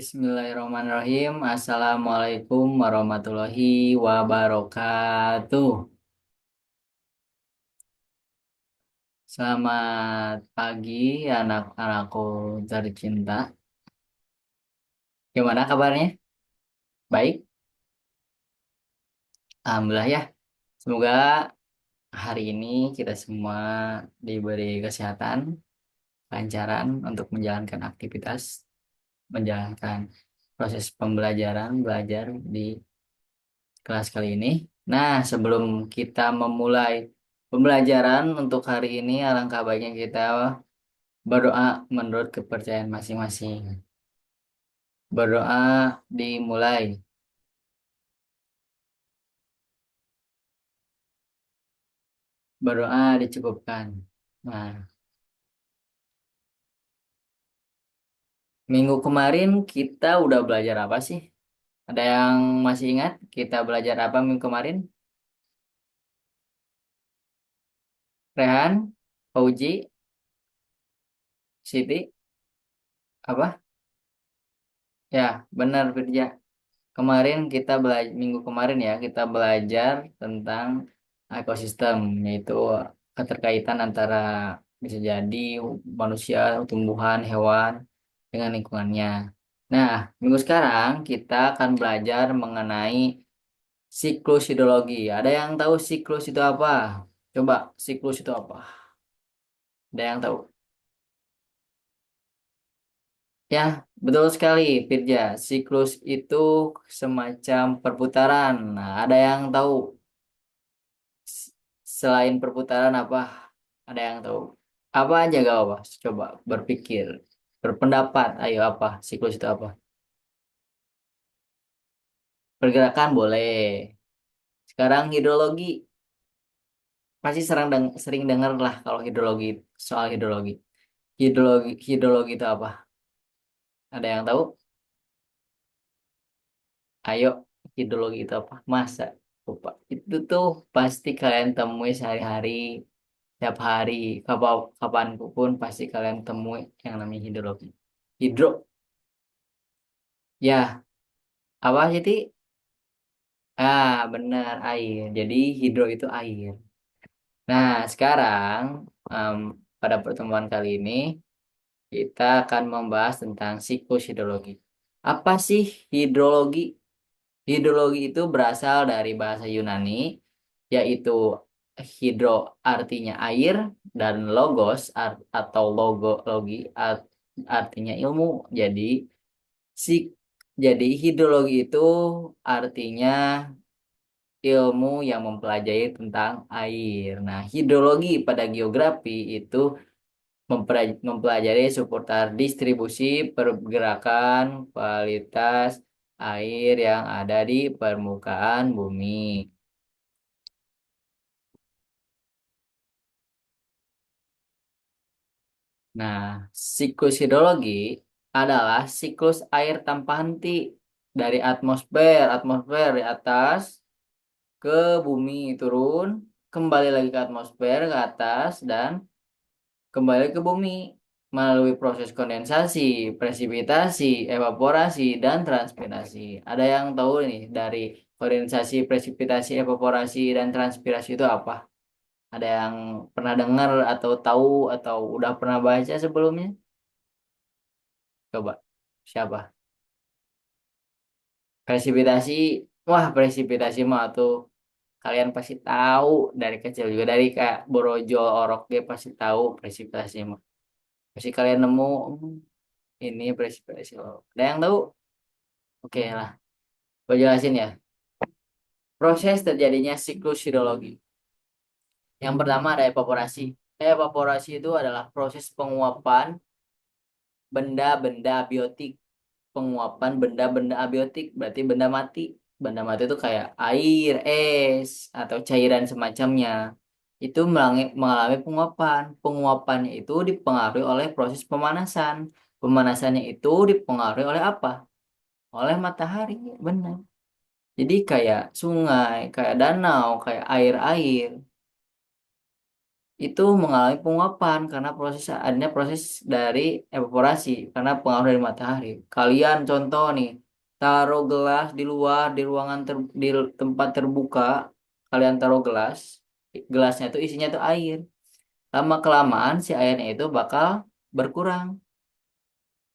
Bismillahirrahmanirrahim. Assalamualaikum warahmatullahi wabarakatuh. Selamat pagi, anak-anakku tercinta. Gimana kabarnya? Baik? Alhamdulillah ya. Semoga hari ini kita semua diberi kesehatan, kelancaran untuk menjalankan aktivitas, menjalankan proses pembelajaran, belajar di kelas kali ini. Nah, sebelum kita memulai pembelajaran untuk hari ini, alangkah baiknya kita berdoa menurut kepercayaan masing-masing. Berdoa dimulai. Berdoa dicukupkan. Nah, minggu kemarin kita udah belajar apa sih? Ada yang masih ingat kita belajar apa minggu kemarin? Rehan, Fauji, Siti, apa? Ya, benar Firja. Kemarin kita belajar minggu kemarin ya kita belajar tentang ekosistem, yaitu keterkaitan antara bisa jadi manusia, tumbuhan, hewan dengan lingkungannya. Nah, minggu sekarang kita akan belajar mengenai siklus hidrologi. Ada yang tahu siklus itu apa? Coba, siklus itu apa? Ada yang tahu? Ya, betul sekali, Firja. Siklus itu semacam perputaran. Nah, ada yang tahu S- selain perputaran apa? Ada yang tahu? Apa aja gak apa? Coba berpikir, berpendapat. Ayo apa? Siklus itu apa? Pergerakan boleh. Sekarang hidrologi. Pasti sering dengar lah kalau hidrologi, soal hidrologi. Hidrologi itu apa? Ada yang tahu? Ayo, hidrologi itu apa? Masa? Lupa. Itu tuh pasti kalian temui sehari-hari, tiap hari, kapanpun pasti kalian temui yang namanya hidrologi. Hidro, ya, apa jadi? Ah, benar, air. Jadi hidro itu air. Nah, sekarang em, pada pertemuan kali ini kita akan membahas tentang siklus hidrologi. Apa sih hidrologi? Hidrologi itu berasal dari bahasa Yunani, yaitu hidro artinya air dan logos atau logi artinya ilmu. Jadi si jadi hidrologi itu artinya ilmu yang mempelajari tentang air. Nah, hidrologi pada geografi itu mempelajari seputar distribusi, pergerakan, kualitas air yang ada di permukaan bumi. Nah, siklus hidrologi adalah siklus air tanpa henti dari atmosfer di atas ke bumi turun, kembali lagi ke atmosfer ke atas dan kembali ke bumi melalui proses kondensasi, presipitasi, evaporasi, dan transpirasi. Ada yang tahu nih dari kondensasi, presipitasi, evaporasi, dan transpirasi itu apa? Ada yang pernah dengar atau tahu atau udah pernah baca sebelumnya? Coba, siapa? Presipitasi, wah presipitasi mah tuh kalian pasti tahu dari kecil juga dari kayak borojol orok dia pasti tahu presipitasi mah. Pasti kalian nemu ini presipitasi orok. Ada yang tahu? Oke lah, gue jelasin ya. Proses terjadinya siklus hidrologi. Yang pertama ada evaporasi. Evaporasi itu adalah proses penguapan benda-benda abiotik. Penguapan benda-benda abiotik berarti benda mati. Benda mati itu kayak air, es, atau cairan semacamnya. Itu mengalami penguapan. Penguapannya itu dipengaruhi oleh proses pemanasan. Pemanasannya itu dipengaruhi oleh apa? Oleh matahari, benar. Jadi kayak sungai, kayak danau, kayak air-air. itu mengalami penguapan karena adanya proses dari evaporasi karena pengaruh dari matahari. Kalian contoh nih, taruh gelas di luar di di tempat terbuka, kalian taruh gelasnya itu isinya itu air. Lama kelamaan si airnya itu bakal berkurang,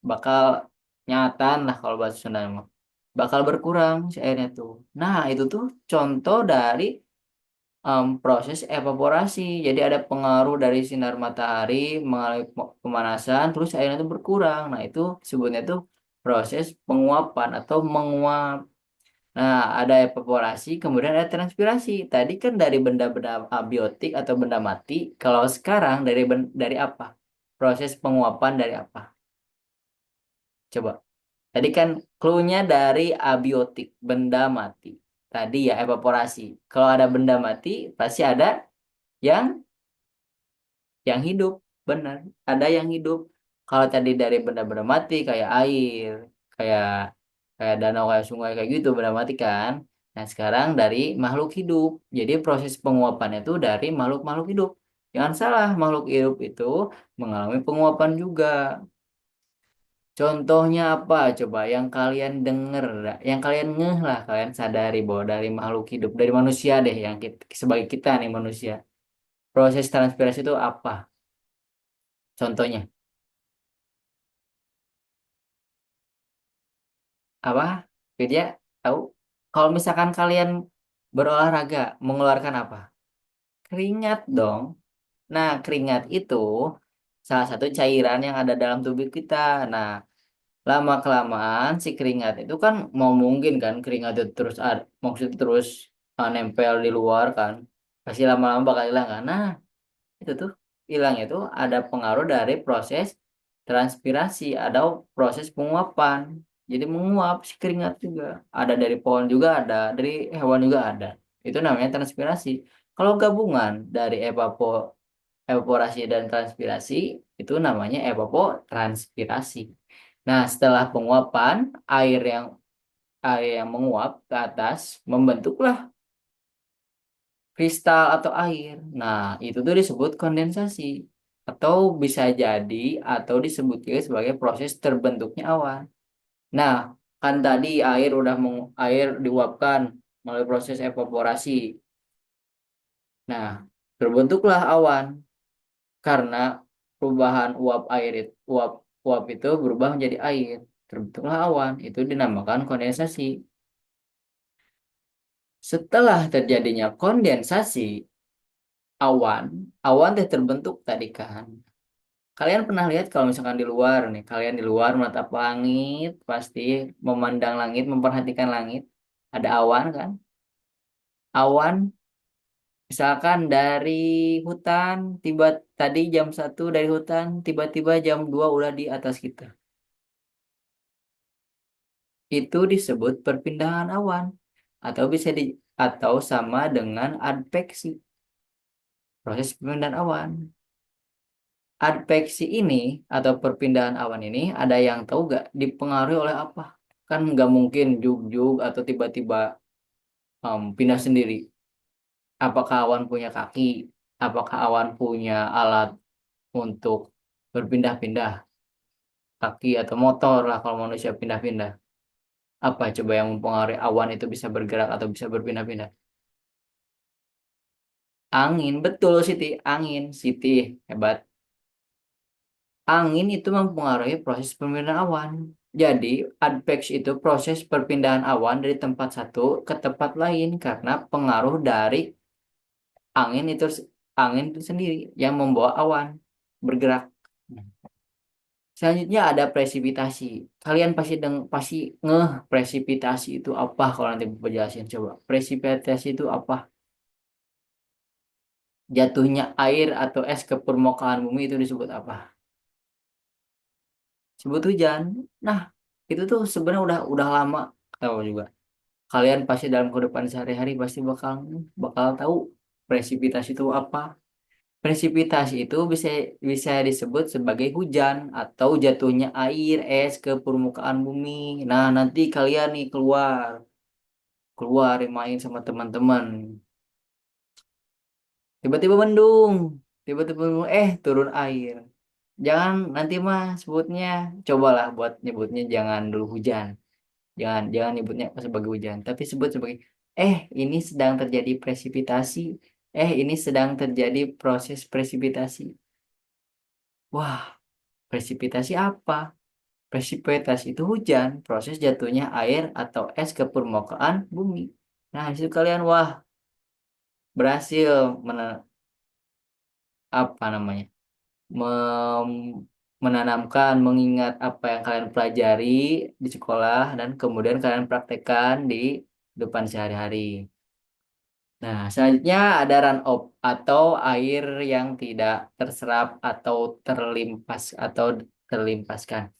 bakal nyatan lah kalau bahasa Sunda mah. Bakal berkurang si airnya tuh. Nah, itu tuh contoh dari proses evaporasi. Jadi ada pengaruh dari sinar matahari mengalami pemanasan, terus airnya itu berkurang. Nah, itu sebutnya tuh proses penguapan atau menguap. Nah, ada evaporasi, kemudian ada transpirasi. Tadi kan dari benda-benda abiotik atau benda mati. Kalau sekarang dari apa? Proses penguapan dari apa? Coba. Tadi kan clue-nya dari abiotik, benda mati. Tadi ya evaporasi. Kalau ada benda mati, pasti ada yang hidup. Benar, ada yang hidup. Kalau tadi dari benda-benda mati kayak air, kayak kayak danau, kayak sungai kayak gitu benda mati kan. Nah, sekarang dari makhluk hidup. Jadi proses penguapan itu dari makhluk-makhluk hidup. Jangan salah, makhluk hidup itu mengalami penguapan juga. Contohnya apa? Coba yang kalian denger, yang kalian ngeh lah, kalian sadari bahwa dari makhluk hidup, dari manusia deh, yang kita, sebagai kita nih manusia. Proses transpirasi itu apa? Contohnya, apa? Dia tahu? Kalau misalkan kalian berolahraga, mengeluarkan apa? Keringat dong. Nah, keringat itu salah satu cairan yang ada dalam tubuh kita. Nah, lama kelamaan si keringat itu kan mau mungkin kan keringat itu terus ada, maksudnya terus nempel di luar kan. Pasti lama-lama bakal hilang kan. Nah, itu tuh hilangnya itu ada pengaruh dari proses transpirasi, ada proses penguapan. Jadi menguap si keringat juga. Ada dari pohon juga ada, dari hewan juga ada. Itu namanya transpirasi. Kalau gabungan dari evaporasi dan transpirasi itu namanya evapotranspirasi. Nah, setelah penguapan, air yang menguap ke atas membentuklah kristal atau air. Nah, itu tuh disebut kondensasi. Atau bisa jadi atau disebut juga sebagai proses terbentuknya awan. Nah, kan tadi air diuapkan melalui proses evaporasi. Nah, terbentuklah awan karena perubahan uap uap itu berubah menjadi air. Terbentuklah awan. Itu dinamakan kondensasi. Setelah terjadinya kondensasi, awan, awan teh terbentuk tadi kan. Kalian pernah lihat kalau misalkan di luar nih, kalian di luar menatap langit, pasti memandang langit, memperhatikan langit, ada awan kan? Awan, misalkan dari hutan, tiba tadi jam 1 dari hutan, tiba-tiba jam 2 udah di atas kita. Itu disebut perpindahan awan, atau atau sama dengan adveksi, proses perpindahan awan. Adveksi ini atau perpindahan awan ini ada yang tahu gak dipengaruhi oleh apa? Kan nggak mungkin jug-jug atau tiba-tiba pindah sendiri. Apakah awan punya kaki? Apakah awan punya alat untuk berpindah-pindah kaki atau motor lah kalau manusia pindah-pindah? Apa coba yang mempengaruhi awan itu bisa bergerak atau bisa berpindah-pindah? Angin, betul Siti. Angin, Siti. Hebat. Angin itu mempengaruhi proses perpindahan awan. Jadi, advection itu proses perpindahan awan dari tempat satu ke tempat lain karena pengaruh dari angin itu angin itu sendiri yang membawa awan bergerak. Selanjutnya ada presipitasi. Kalian pasti ngeh presipitasi itu apa kalau nanti Bapak jelasin coba. Presipitasi itu apa? Jatuhnya air atau es ke permukaan bumi itu disebut apa? Sebut hujan. Nah, itu tuh sebenarnya udah lama tahu juga. Kalian pasti dalam kehidupan sehari-hari pasti bakal bakal tahu presipitasi itu apa. Presipitasi itu bisa bisa disebut sebagai hujan atau jatuhnya air es ke permukaan bumi. Nah, nanti kalian nih keluar main sama teman-teman. Tiba-tiba mendung. tiba-tiba turun air. Jangan nanti mah sebutnya, cobalah buat nyebutnya jangan dulu hujan. Jangan jangan nyebutnya sebagai hujan, tapi sebut sebagai ini sedang terjadi presipitasi. Ini sedang terjadi proses presipitasi. Wah, presipitasi apa? Presipitasi itu hujan, proses jatuhnya air atau es ke permukaan bumi. Nah, itu kalian wah berhasil apa namanya? Menanamkan, mengingat apa yang kalian pelajari di sekolah dan kemudian kalian praktekkan di depan sehari-hari. Nah, selanjutnya ada run off atau air yang tidak terserap atau terlimpas atau terlimpaskan.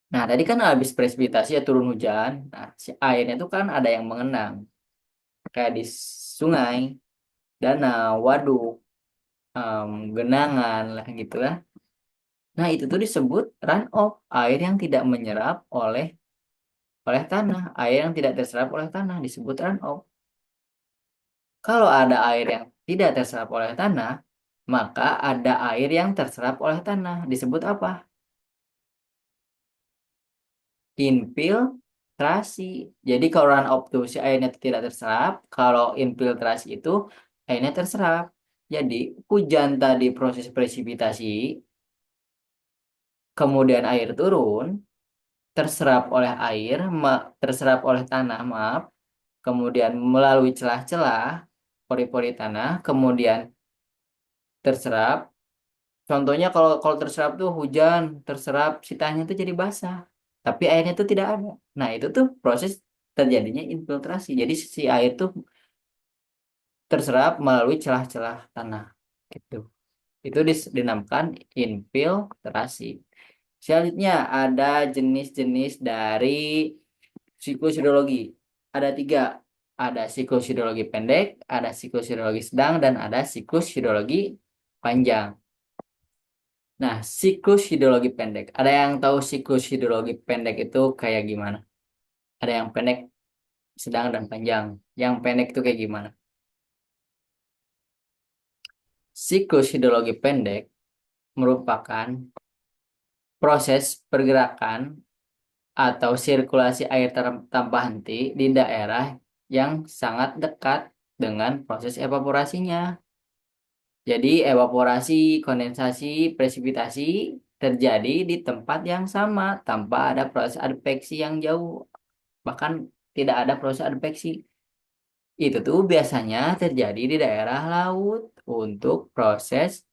Nah, tadi kan habis presipitasi ya turun hujan. Nah, si airnya itu kan ada yang mengenang kayak di sungai, danau, waduk, genangan lah gitu lah. Nah, itu tuh disebut run off, air yang tidak menyerap oleh tanah, air yang tidak terserap oleh tanah disebut run off. Kalau ada air yang tidak terserap oleh tanah, maka ada air yang terserap oleh tanah disebut apa? Infiltrasi. Jadi kalau run off tuh si airnya tidak terserap, kalau infiltrasi itu airnya terserap. Jadi hujan tadi proses presipitasi, kemudian air turun, terserap oleh air, terserap oleh tanah, maaf, kemudian melalui celah-celah pori-pori tanah, kemudian terserap. Contohnya kalau kalau terserap tuh hujan, terserap si tanahnya tuh jadi basah, tapi airnya tuh tidak ada. Nah, itu tuh proses terjadinya infiltrasi. Jadi si air tuh terserap melalui celah-celah tanah gitu. Itu dinamakan infiltrasi. Selanjutnya ada jenis-jenis dari siklus hidrologi. Ada tiga. Ada siklus hidrologi pendek, ada siklus hidrologi sedang, dan ada siklus hidrologi panjang. Nah, siklus hidrologi pendek. Ada yang tahu siklus hidrologi pendek itu kayak gimana? Ada yang pendek, sedang, dan panjang. Yang pendek itu kayak gimana? Siklus hidrologi pendek merupakan proses pergerakan atau sirkulasi air tanpa henti di daerah yang sangat dekat dengan proses evaporasinya. Jadi evaporasi, kondensasi, presipitasi terjadi di tempat yang sama tanpa ada proses adveksi yang jauh. Bahkan tidak ada proses adveksi. Itu tuh biasanya terjadi di daerah laut untuk proses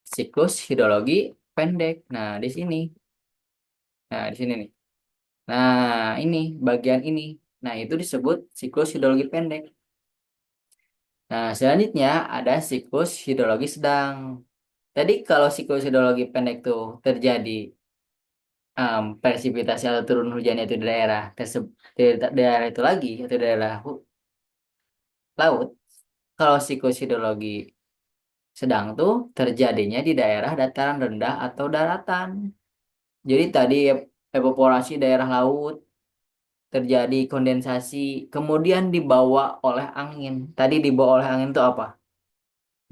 siklus hidrologi pendek. Nah, di sini nih. Nah, ini bagian ini. Nah, itu disebut siklus hidrologi pendek. Nah, selanjutnya ada siklus hidrologi sedang. Tadi kalau siklus hidrologi pendek tuh terjadi presipitasi atau turun hujan itu di daerah di daerah itu lagi atau daerah laut. Kalau siklus hidrologi sedang tuh terjadinya di daerah dataran rendah atau daratan. Jadi tadi evaporasi daerah laut terjadi kondensasi, kemudian dibawa oleh angin. Tadi dibawa oleh angin itu apa?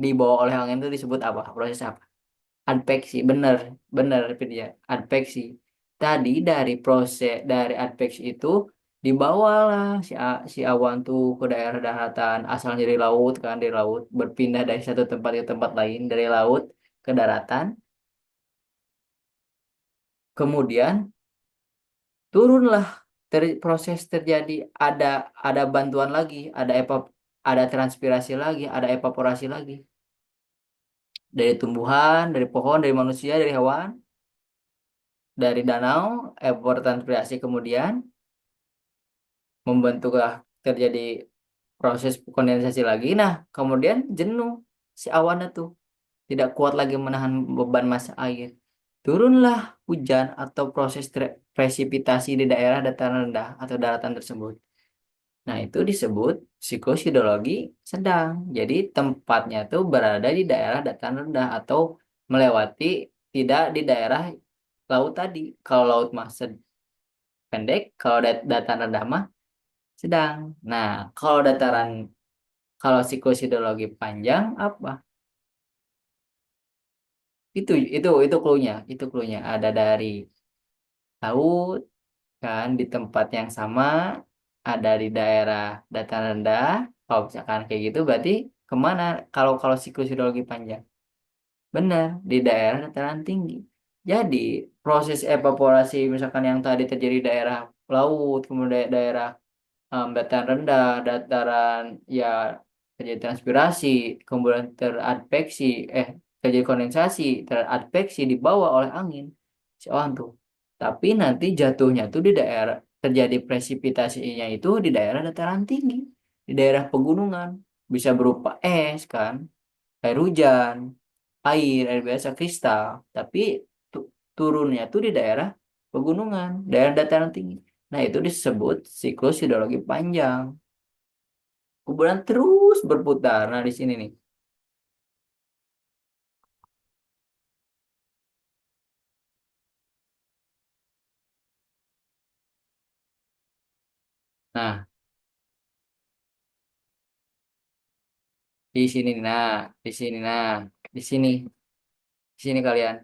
Dibawa oleh angin itu disebut apa? Proses apa? Adveksi, bener, bener, ya. Adveksi. Tadi dari adveksi itu dibawalah si awan tuh ke daerah daratan, asalnya dari laut kan, dari laut berpindah dari satu tempat ke tempat lain, dari laut ke daratan. Kemudian turunlah proses terjadi ada bantuan lagi, ada transpirasi lagi, ada evaporasi lagi dari tumbuhan, dari pohon, dari manusia, dari hewan, dari danau, transpirasi kemudian membentuklah terjadi proses kondensasi lagi. Nah, kemudian jenuh si awan itu tidak kuat lagi menahan beban massa air. Turunlah hujan atau proses presipitasi di daerah dataran rendah atau daratan tersebut. Nah, itu disebut siklus hidrologi sedang. Jadi, tempatnya itu berada di daerah dataran rendah atau melewati tidak di daerah laut tadi. Kalau laut mah pendek, kalau dataran rendah mah sedang. Nah, kalau Kalau siklus hidrologi panjang apa? Itu clue-nya. Itu clue-nya. Ada dari laut kan di tempat yang sama, ada di daerah dataran rendah. Kalau misalkan kayak gitu berarti kemana? Kalau siklus hidrologi panjang, benar di daerah dataran tinggi. Jadi proses evaporasi misalkan yang tadi terjadi di daerah laut, kemudian daerah dataran rendah, dataran ya terjadi transpirasi, kemudian teradveksi, terjadi kondensasi, teradveksi dibawa oleh angin si awan tuh. Tapi nanti jatuhnya tuh di daerah terjadi presipitasinya itu di daerah dataran tinggi, di daerah pegunungan, bisa berupa es kan, air hujan, air biasa kristal, tapi turunnya tuh di daerah pegunungan, daerah dataran tinggi. Nah, itu disebut siklus hidrologi panjang. Kemudian terus berputar. Nah, di sini nih. Nah, di sini nah, di sini nah, di sini, di sini kalian.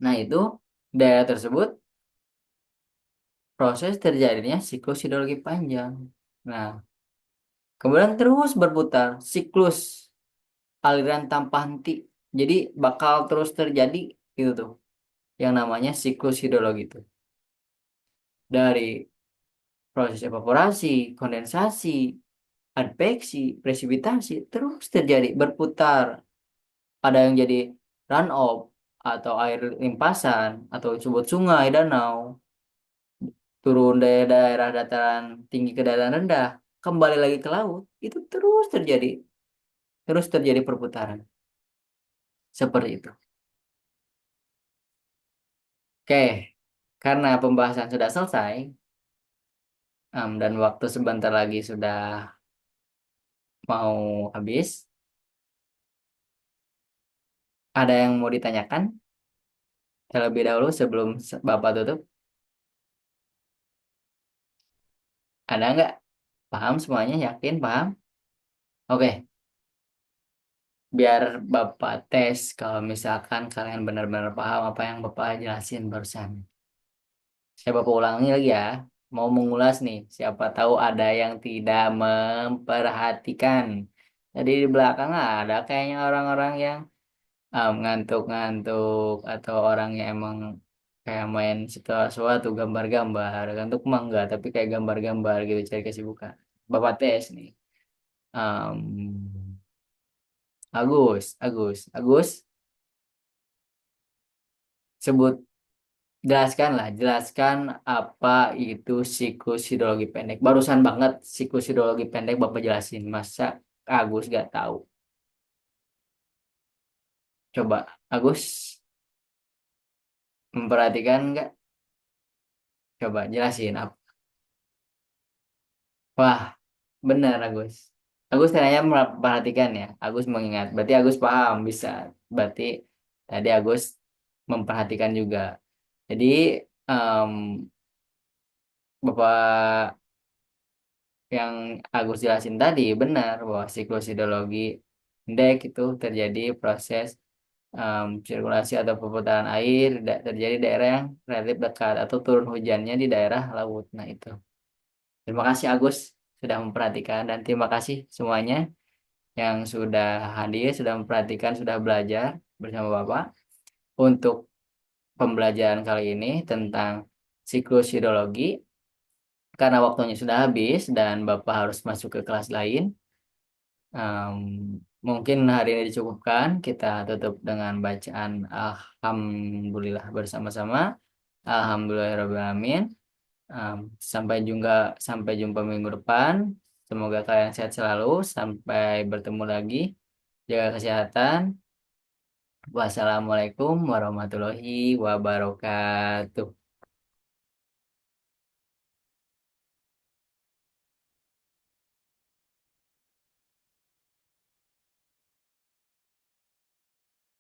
Nah, itu daerah tersebut proses terjadinya siklus hidrologi panjang. Nah, kemudian terus berputar siklus aliran tanpa henti. Jadi bakal terus terjadi gitu tuh yang namanya siklus hidrologi itu. Dari proses evaporasi, kondensasi, adveksi, presipitasi terus terjadi berputar. Ada yang jadi runoff atau air limpasan atau disebut sungai, danau, turun dari daerah dataran tinggi ke dataran rendah, kembali lagi ke laut, itu terus terjadi perputaran seperti itu. Oke, karena pembahasan sudah selesai, dan waktu sebentar lagi sudah mau habis, ada yang mau ditanyakan terlebih dahulu sebelum Bapak tutup? Ada nggak? Paham semuanya? Yakin paham? Oke, biar Bapak tes kalau misalkan kalian benar-benar paham apa yang Bapak jelasin barusan. Saya Bapak ulangi lagi ya. Mau mengulas nih, siapa tahu ada yang tidak memperhatikan. Jadi di belakang ada kayaknya orang-orang yang ngantuk-ngantuk atau orang yang emang kayak main sesuatu gambar-gambar. Ngantuk mah enggak, tapi kayak gambar-gambar gitu cari kesibukan. Bapak tes nih. Em, Agus, sebut jelaskan lah, jelaskan apa itu siklus hidrologi pendek. Barusan banget siklus hidrologi pendek Bapak jelasin. Masa Agus gak tahu? Coba Agus memperhatikan nggak? Coba jelasin apa? Wah, benar Agus. Agus ternyata memperhatikan ya. Agus mengingat. Berarti Agus paham bisa. Berarti tadi Agus memperhatikan juga. Jadi em, Bapak yang Agus jelasin tadi benar bahwa siklus hidrologi pendek itu terjadi proses sirkulasi atau perputaran air terjadi di daerah yang relatif dekat atau turun hujannya di daerah laut. Nah itu. Terima kasih Agus sudah memperhatikan dan terima kasih semuanya yang sudah hadir, sudah memperhatikan, sudah belajar bersama Bapak untuk pembelajaran kali ini tentang siklus hidrologi. Karena waktunya sudah habis dan Bapak harus masuk ke kelas lain, em, mungkin hari ini dicukupkan. Kita tutup dengan bacaan Alhamdulillah bersama-sama. Alhamdulillahirrahmanirrahim. Em, sampai jumpa minggu depan. Semoga kalian sehat selalu. Sampai bertemu lagi. Jaga kesehatan. Wassalamualaikum warahmatullahi wabarakatuh.